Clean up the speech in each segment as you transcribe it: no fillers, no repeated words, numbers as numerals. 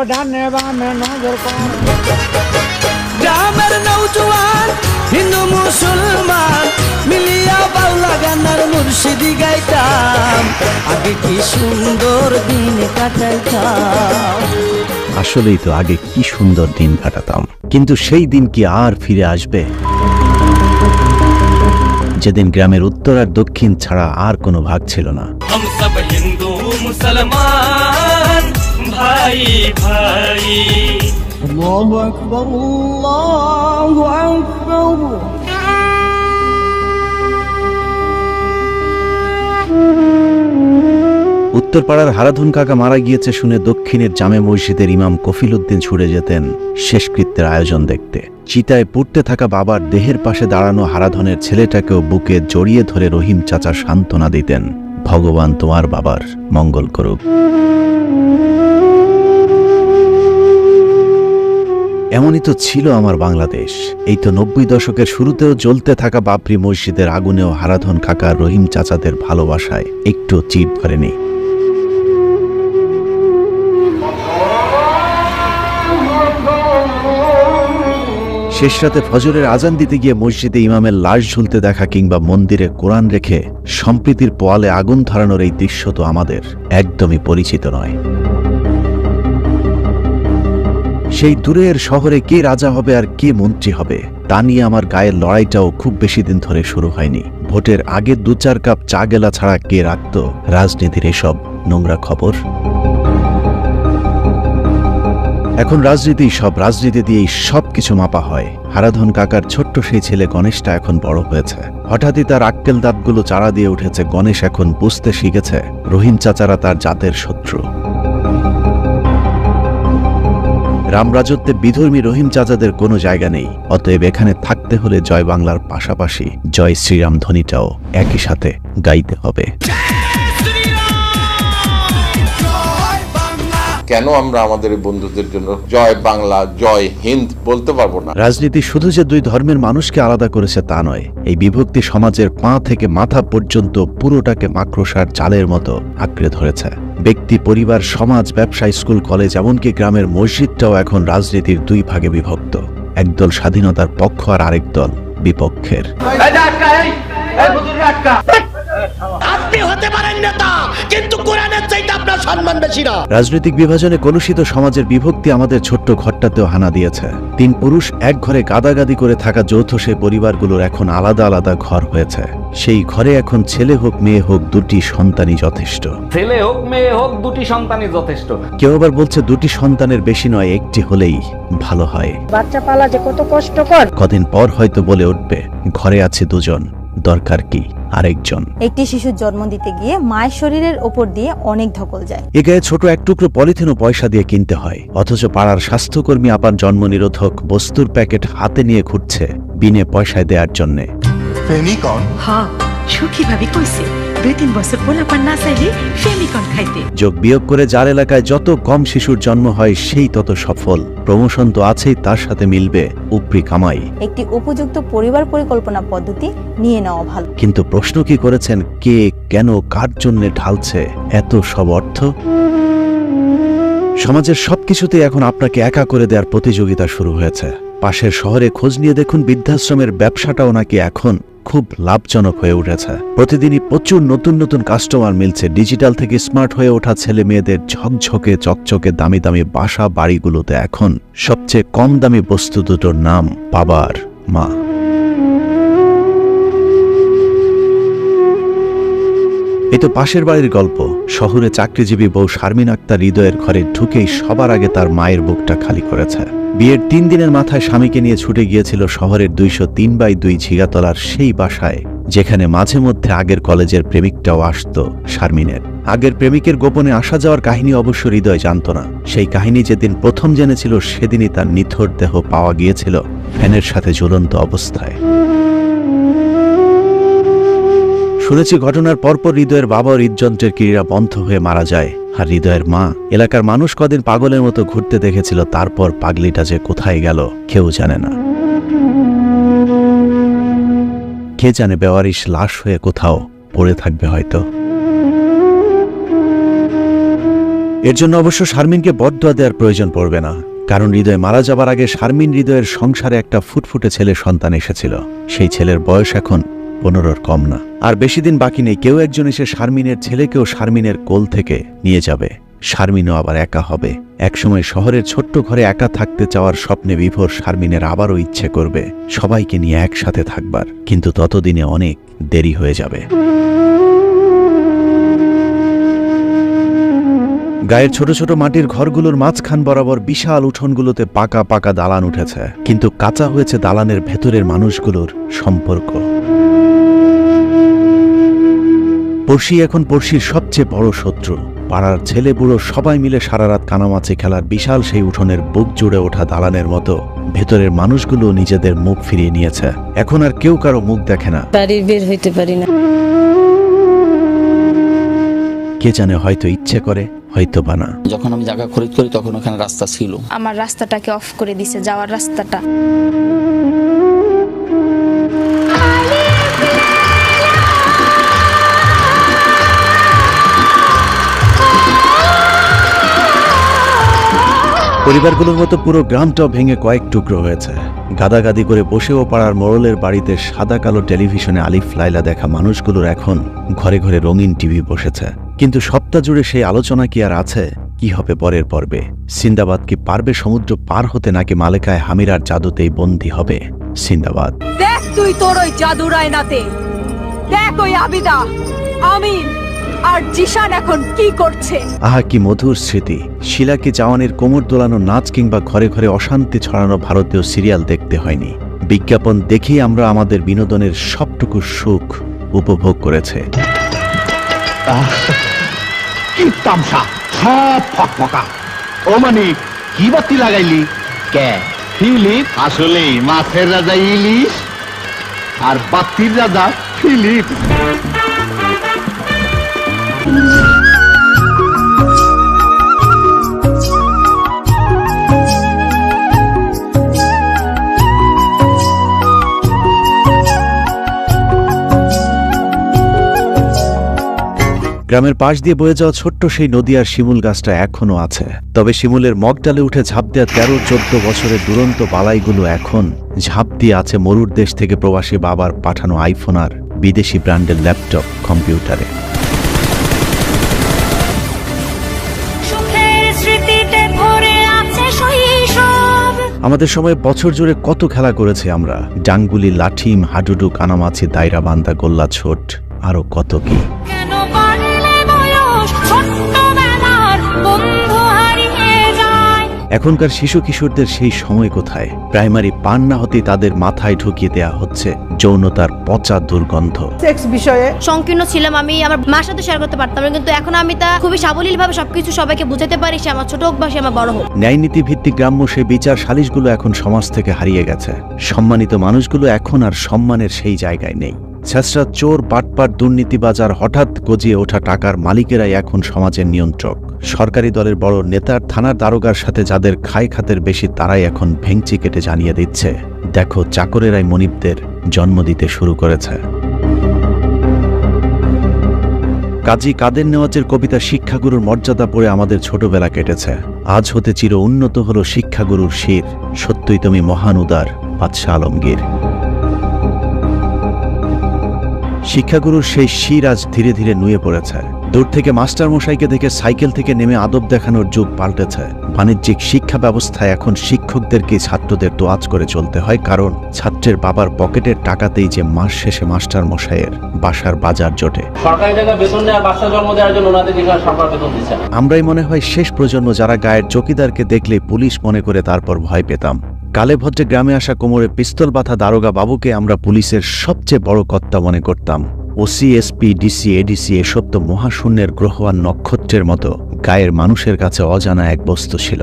ডানে বামে নজর কর। গ্রামের নৌজওয়ান হিন্দু মুসলমান মিলিয়া বাউলা গানার মুর্শিদি গাইতাম, আগে কি সুন্দর দিন কাটাইতাম। আসলেই তো আগে কি সুন্দর দিন কাটাতাম, কিন্তু সেই দিন কি আর ফিরে আসবে? যেদিন গ্রামের উত্তর আর দক্ষিণ ছাড়া আর কোনো ভাগ ছিল না। हम सब हिंदू मुसलमान भाई भाई। আল্লাহু আকবার, আল্লাহু আকবার। উত্তরপাড়ার হারাধন কাকা মারা গিয়েছে শুনে দক্ষিণের জামে মসজিদের ইমাম কফিল উদ্দিন ছুটে যেতেন শেষকৃত্যের আয়োজন দেখতে। চিতায় পুড়তে থাকা বাবার দেহের পাশে দাঁড়ানো হারাধনের ছেলেটাকেও বুকে জড়িয়ে ধরে রহিম চাচা সান্ত্বনা দিতেন, ভগবান তোমার বাবার মঙ্গল করুক। এমনই তো ছিল আমার বাংলাদেশ। এই তো ৯০ দশকের শুরুতেও জ্বলতে থাকা বাবরি মসজিদের আগুনেও হারাধন কাকা রহিম চাচাদের ভালোবাসায় একটু চিট ধরেনি। শেষ রাতে ফজরের আজান দিতে গিয়ে মসজিদে ইমামের লাশ ঝুলতে দেখা কিংবা মন্দিরে কোরআন রেখে সম্প্রীতির পোয়ালে আগুন ধরানোর এই দৃশ্য তো আমাদের একদমই পরিচিত নয়। সেই দূরের শহরে কে রাজা হবে আর কে মন্ত্রী হবে তা নিয়ে আমার গায়ের লড়াইটাও খুব বেশি দিন ধরে শুরু হয়নি। ভোটের আগে ২-৪ কাপ চা গেলা ছাড়া কে রাখত রাজনীতির এসব নোংরা খবর? এখন রাজনীতি, সব রাজনীতি দিয়েই সবকিছু মাপা হয়। হারাধন কাকার ছোট্ট সেই ছেলে গণেশটা এখন বড় হয়েছে। হঠাৎই তার আক্কেল দাঁতগুলো চারা দিয়ে উঠেছে। গণেশ এখন বুঝতে শিখেছে রহিম চাচারা তার জাতের শত্রু। রামরাজত্বে বিধর্মী রহিম চাচাদের কোনো জায়গা নেই। অতএব এখানে থাকতে হলে জয় বাংলার পাশাপাশি জয় শ্রীরাম ধ্বনিটাও একই সাথে গাইতে হবে। কেন আমরা আমাদের বন্ধুদের জন্য জয় বাংলা জয় হিন্দ বলতে পারবো না? রাজনীতি শুধু যে দুই ধর্মের মানুষকে আলাদা করেছে তা নয়, এই বিভক্তি সমাজের পা থেকে মাথা পর্যন্ত পুরোটাকে মাকড়সার জালের মতো আঁকড়ে ধরেছে। ব্যক্তি, পরিবার, সমাজ, ব্যবসা, স্কুল, কলেজ, এমনকি গ্রামের মসজিদটাও এখন রাজনীতির দুই ভাগে বিভক্ত। একদল স্বাধীনতার পক্ষ আর আরেক দল বিপক্ষের। আপনি হতে পারেন নেতা, কিন্তু কোরআনের চাইতে আপনার সম্মান বেশি না। রাজনৈতিক বিভাজনে কলুষিত সমাজের বিভক্তি আমাদের ছোট্ট ঘরটাতেও হানা দিয়েছে। ৩ পুরুষ এক ঘরে গাদাগাদি করে থাকা যৌথ সেই পরিবারগুলোর এখন আলাদা আলাদা ঘর হয়েছে। সেই ঘরে এখন ছেলে হোক মেয়ে হোক দুটি সন্তানই যথেষ্ট। ছেলে হোক মেয়ে হোক দুটি সন্তানই যথেষ্ট। কেউ আবার বলছে দুটি সন্তানের বেশি নয়, একটি হলেই ভালো হয়। বাচ্চা পালা যে কত কষ্টকর। কদিন পর হয়তো বলে উঠবে ঘরে আছে দুজন, দরকার কি আরেকজন। একটি শিশুর জন্ম দিতে গিয়ে মায়ের শরীরের ওপর দিয়ে অনেক ধকল যায়। এ গায়ে ছোট এক টুকরো পলিথিনও পয়সা দিয়ে কিনতে হয়, অথচ পাড়ার স্বাস্থ্যকর্মী আপার জন্ম নিরোধক বস্তুর প্যাকেট হাতে নিয়ে ঘুরছে বিনে পয়সায় দেওয়ার জন্যে। ফেমিকন হ্যাঁ সুখী ভাবি কইছে ২-৩ বছর পোলাপান না চাইলে ফেমিকন খাইতে। যোগ বিয়োগ করে যার এলাকায় যত কম শিশুর জন্ম হয় সেই তত সফল। প্রমোশন তো আছেই, তার সাথে মিলবে উপরি কামাই। একটি উপযুক্ত পরিবার পরিকল্পনা পদ্ধতি নিয়ে নেওয়া ভালো। কিন্তু প্রশ্ন কি করেছেন, কে কেন কার জন্য ঢালছে এত সব অর্থ? সমাজের সবকিছুতে এখন আপনাকে একা করে দেওয়ার প্রতিযোগিতা শুরু হয়েছে। পাশের শহরে খোঁজ নিয়ে দেখুন, বৃদ্ধাশ্রমের ব্যবসাটাও নাকি এখন খুব লাভজনক হয়ে উঠেছে। প্রতিদিনই প্রচুর নতুন নতুন কাস্টমার মিলছে। ডিজিটাল থেকে স্মার্ট হয়ে ওঠা ছেলে মেয়েদের ঝকঝকে চকচকে দামি দামি বাসা বাড়িগুলোতে এখন সবচেয়ে কম দামি বস্তু দুটোর নাম বাবার মা। এই তো পাশের বাড়ির গল্প। শহরে চাকরিজীবী বউ শারমিন আক্তার হৃদয়ের ঘরে ঢুকেই সবার আগে তার মায়ের বুকটা খালি করেছে। বিয়ের 3 দিনের মাথায় স্বামীকে নিয়ে ছুটে গিয়েছিল শহরের 203/2 ঝিগাতলার সেই বাসায়, যেখানে মাঝে মধ্যে আগের কলেজের প্রেমিকটাও আসত শারমিনের। আগের প্রেমিকের গোপনে আসা যাওয়ার কাহিনী অবশ্য হৃদয় জানত না। সেই কাহিনী যেদিন প্রথম জেনেছিল সেদিনই তার নিথর দেহ পাওয়া গিয়েছিল ফ্যানের সাথে ঝুলন্ত অবস্থায়। শুনেছি ঘটনার পরপর হৃদয়ের বাবা হৃদযন্ত্রের ক্রিয়া বন্ধ হয়ে মারা যায়। আর হৃদয়ের মা এলাকার মানুষ কদিন পাগলের মতো ঘুরতে দেখেছিল, তারপর পাগলিটা যে কোথায় গেল কেউ জানে না। কে জানে বেওয়ারিশ লাশ হয়ে কোথাও পড়ে থাকবে হয়তো। এর জন্য অবশ্য শারমিনকে বদদোয়া দেওয়ার প্রয়োজন পড়বে না, কারণ হৃদয় মারা যাবার আগে শারমিন হৃদয়ের সংসারে একটা ফুটফুটে ছেলে সন্তান এসেছিল। সেই ছেলের বয়স এখন 15-র কম না। আর বেশি দিন বাকি নেই, কেউ একজন এসে শারমিনের ছেলেকেও শারমিনের কোল থেকে নিয়ে যাবে। শারমিনও আবার একা হবে। একসময় শহরের ছোট্ট ঘরে একা থাকতে চাওয়ার স্বপ্নে বিভোর শারমিনের আবারও ইচ্ছে করবে সবাইকে নিয়ে একসাথে থাকবার, কিন্তু ততদিনে অনেক দেরি হয়ে যাবে। গায়ের ছোট ছোট মাটির ঘরগুলোর মাঝখান বরাবর বিশাল উঠোনগুলোতে পাকা পাকা দালান উঠেছে, কিন্তু কাঁচা হয়েছে দালানের ভেতরের মানুষগুলোর সম্পর্ক। পড়শি এখন পড়শির সবচেয়ে বড় শত্রু। পাড়ার ছেলে বুড়ো সবাই মিলে সারারাত কানামাছি খেলার বিশাল সেই উঠোনের বুক জুড়ে ওঠা দালানের মতো ভেতরের মানুষগুলো নিজেদের মুখ ফিরিয়ে নিয়েছে। এখন আর কেউ কারো মুখ দেখে না। বাড়ির বের হইতে পারি না। কে জানে, হয়তো ইচ্ছে করে, হয়তো বা না। যখন আমি জায়গা খরিদ করি তখন ওখানে রাস্তা ছিল। আমার রাস্তাটাকে অফ করে দিছে, যাওয়ার রাস্তাটা। পরিবারগুলোর মতো পুরো গ্রামটাও ভেঙে কয়েক টুকরো হয়েছে। গাদাগাদি করে বসেও পাড়ার মোড়লের বাড়িতে সাদা কালো টেলিভিশনে আলিফ লাইলা দেখা মানুষগুলোর এখন ঘরে ঘরে রঙিন টিভি বসেছে। কিন্তু সপ্তাহ জুড়ে সেই আলোচনা কি আর আছে? কি হবে পরের পর্বে? সিন্দাবাদ কি পারবে সমুদ্র পার হতে, নাকি মালেকায় হামিরার জাদুতেই বন্দী হবে সিন্দাবাদ? দেখ তুই তোর ওই জাদুর আয়নাতে, দেখ ওই আবিদা, আমিন আর জিশান এখন কি করছে। আহা, কি মধুর স্মৃতি! শিলাকে জাওয়ানের কোমর দোলানো নাচ কিংবা ঘরে ঘরে অশান্তি ছড়ানো ভারতীয় সিরিয়াল দেখতে হয়নি। বিজ্ঞাপন দেখেই আমরা আমাদের বিনোদনের সবটুকু সুখ উপভোগ করেছে। কি তামসা, সব ফকফকা। ও মানে কি বাতি লাগাইলি? কে ফিলিপ? আসলে মাছের রাজা ইলিশ আর বাতির রাজা ফিলিপ। গ্রামের পাশ দিয়ে বয়ে যাওয়া ছোট্ট সেই নদী আর শিমুল গাছটা এখনো আছে। তবে শিমুলের মগডালে উঠে ঝাঁপ দেওয়া 13-14 বছরের দুরন্ত বালাইগুলো এখন ঝাঁপ দিয়ে আছে মরুর দেশ থেকে প্রবাসী বাবার পাঠানো আইফোন আর বিদেশি ব্র্যান্ডের ল্যাপটপ কম্পিউটারে। আমাদের সময় বছর জুড়ে কত খেলা করেছি আমরা। ডাঙ্গুলি, লাঠিম, হাডুডু, কানামাছি, দায়রা বান্দা, গোল্লা ছোট, আরো কত কি। এখনকার শিশু কিশোরদের সেই সময় কোথায়? প্রাইমারি পান না হতেই তাদের মাথায় ঢুকিয়ে দেয়া হচ্ছে যৌনতার পচা দুর্গন্ধ। সেক্স বিষয়ে সংকীর্ণ ছিলাম আমি, আমার মার সাথে শেয়ার করতে পারতাম না, কিন্তু এখন আমি তা খুবই সাবলীলভাবে সবকিছু সবাইকে বুঝাতে পারি, সে আমার ছোট হোক বা সে আমার বড় হোক। ন্যায়নীতি ভিত্তিক গ্রাম্য সেই বিচার সালিশগুলো এখন সমাজ থেকে হারিয়ে গেছে। সম্মানিত মানুষগুলো এখন আর সম্মানের সেই জায়গায় নেই। ছেঁচড়া, চোর, বাটপাট, দুর্নীতিবাজার, হঠাৎ গজিয়ে ওঠা টাকার মালিকেরাই এখন সমাজের নিয়ন্ত্রক। সরকারি দলের বড় নেতার, থানার দারোগার সাথে যাদের খায় খাতের বেশি, তারাই এখন ভেংচি কেটে জানিয়ে দিচ্ছে, দেখো চাকরেরাই মনিবদের জন্ম দিতে শুরু করেছে। কাজী কাদের নেওয়াজের কবিতা শিক্ষাগুরুর মর্যাদা পড়ে আমাদের ছোটবেলা কেটেছে। আজ হতে চির উন্নত হল শিক্ষাগুরুর শির, সত্যই তুমি মহান উদার বাদশাহ আলমগীর। শিক্ষাগুরুর সেই শির আজ ধীরে ধীরে নুয়ে পড়েছে। দূর থেকে মাস্টার মশাইকে দেখে সাইকেল থেকে নেমে আদব দেখানোর যুগ পাল্টেছে। বাণিজ্যিক শিক্ষা ব্যবস্থায় এখন শিক্ষকদেরকে ছাত্রদের তোয়াজ করে চলতে হয়, কারণ ছাত্রের বাবার পকেটের টাকাতেই যে মাস শেষে মাস্টার মশাইয়ের বাসার বাজার জোটে। সরকারি টাকা বেতন দেওয়া, বাচ্চা জন্ম দেওয়ার জন্য ওনাদের সরকার বেতন দিচ্ছে। আমরাই মনে হয় শেষ প্রজন্ম যারা গায়ের চকিদারকে দেখলে পুলিশ মনে করে তারপর ভয় পেতাম। কালে ভদ্রে গ্রামে আসা কোমরে পিস্তল বাঁধা দারোগা বাবুকে আমরা পুলিশের সবচেয়ে বড় কর্তা মনে করতাম। ওসি, এসপি, ডিসি, এডিসি এসব তো মহাশূন্যের গ্রহ আর নক্ষত্রের মতো গায়ের মানুষের কাছে অজানা এক বস্তু ছিল।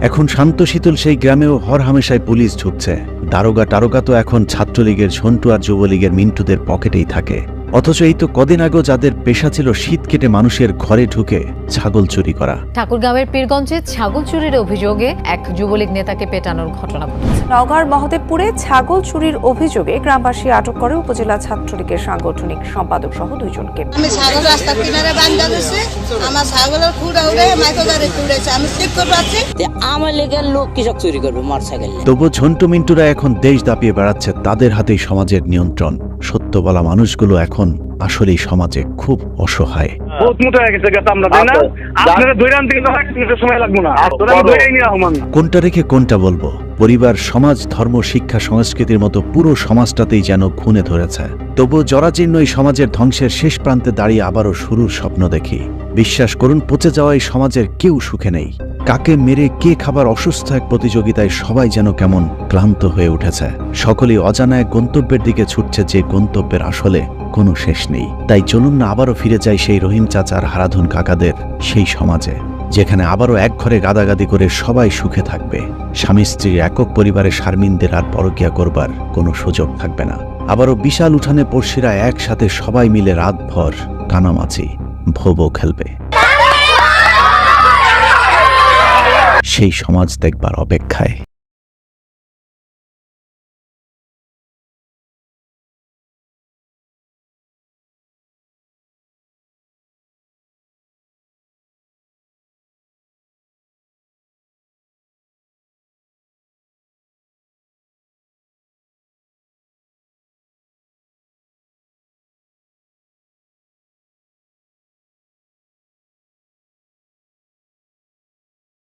এখন শান্ত শীতল সেই গ্রামেও হরহামেশায় পুলিশ ঢুকছে। দারোগা টারোগা তো এখন ছাত্রলীগের ঝন্টু আর যুবলীগের মিন্টুদের পকেটেই থাকে। অথচ এই তো কদিন আগেও যাদের পেশা ছিল শীত কেটে মানুষের ঘরে ঢুকে ছাগল চুরি করা। ঠাকুরগাঁওয়ের পীরগঞ্জে ছাগল চুরির অভিযোগে এক যুবলীগ নেতাকে পেটানোর ঘটনা ঘটেছে। নওগাঁর মহদেবপুরে ছাগল চুরির অভিযোগে গ্রামবাসী আটক করে উপজেলা ছাত্রলীগের সাংগঠনিক সম্পাদক সহ 2 জনকে। আমি ছাগল রাস্তার কিনারে বান্ধা দিছি, আমার ছাগলের খুঁড়া উড়ে মাইকোদারে তুলেছে, আমি ঠিক করে পাচ্ছি আমার লেগের লোক কৃষক চুরি করবে মোটর সাইকেল। তবু ঝন্টু মিন্টুরা এখন দেশ দাপিয়ে বেড়াচ্ছে, তাদের হাতেই সমাজের নিয়ন্ত্রণ। সত্য বলা মানুষগুলো এখন আসলেই সমাজে খুব অসহায়। কোনটা রেখে কোনটা বলবো? পরিবার, সমাজ, ধর্ম, শিক্ষা, সংস্কৃতির মতো পুরো সমাজটাতেই যেন খুনে ধরেছে। তবু জরাজীর্ণ এই সমাজের ধ্বংসের শেষ প্রান্তে দাঁড়িয়ে আবারও শুরুর স্বপ্ন দেখি। বিশ্বাস করুন, পচে যাওয়া এই সমাজের কেউ সুখে নেই। কাকে মেরে কে খাবার অসুস্থ এক প্রতিযোগিতায় সবাই যেন কেমন ক্লান্ত হয়ে উঠেছে। সকলেই অজানা এক গন্তব্যের দিকে ছুটছে, যে গন্তব্যের আসলে কোনো শেষ নেই। তাই চলুন না আবারও ফিরে যাই সেই রহিম চাচার, হারাধন কাকাদের সেই সমাজে, যেখানে আবারও এক ঘরে গাদাগাদি করে সবাই সুখে থাকবে। স্বামী স্ত্রীর একক পরিবারে শারমিনদের আর পরকিয়া করবার কোনো সুযোগ থাকবে না। আবারও বিশাল উঠানে পড়শিরা একসাথে সবাই মিলে রাতভর কানামাছি ভোবো খেলবে। সেই সমাজ দেখবার অপেক্ষায়।